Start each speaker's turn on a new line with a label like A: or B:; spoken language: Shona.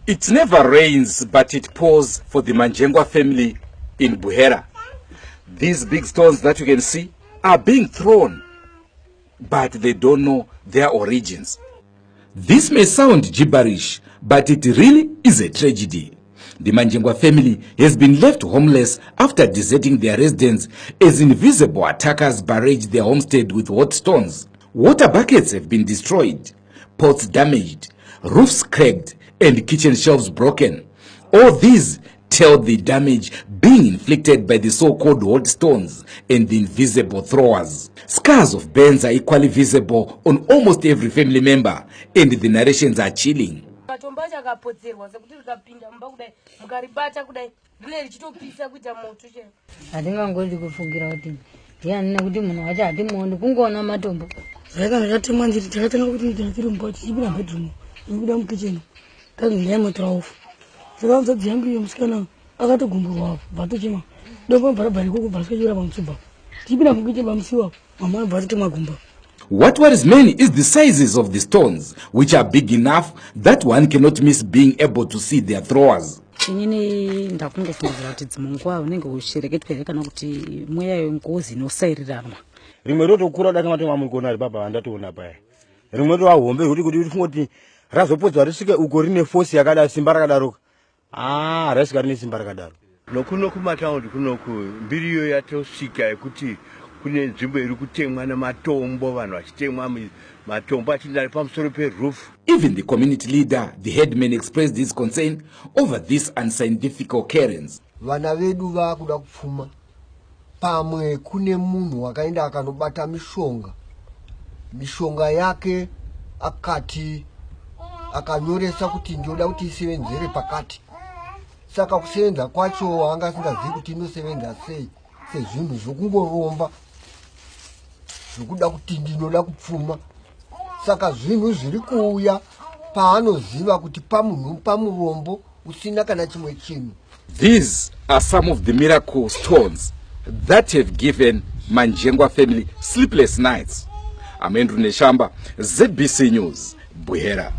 A: It never rains, but it pours for the Manjengwa family in Buhera. These big stones that you can see are being thrown, but they don't know their origins. This may sound gibberish, but it really is a tragedy. The Manjengwa family has been left homeless after deserting their residence as invisible attackers barrage their homestead with hot stones. Water buckets have been destroyed, pots damaged, roofs cracked, and kitchen shelves broken. All these tell the damage being inflicted by the so-called hot stones and the invisible throwers. Scars of burns are equally visible on almost every family member, and the narrations are chilling. What worries many is the sizes of the stones, which are big enough that one cannot miss being able to see their throwers.
B: kune nzvimbo iri kutemwa nematombo vanhu vachitemwa matombo achidari pamusoro peroof.
A: Even the community leader, the headman, expressed his concern over this unscientific occurrence.
C: Vana vedu vakuda kupfuma pamwe kune munhu wakaenda akanobata mishonga yake akati akanyoresa kuti ndoda kuti isevenzere pakati, saka kusevenza kwacho anga asingazivi kuti inosevenza sei sezvinhu zvokungoromba zvokuda kuti ndinoda kupfuma. Saka zvinhu zviri kuuya paanoziva kuti pamunhu pamurombo usina kana chimwe chinhu.
A: These are some of the miracle stones that have given Manjengwa family sleepless nights. I'm Andrew Neshamba, ZBC News, Buhera.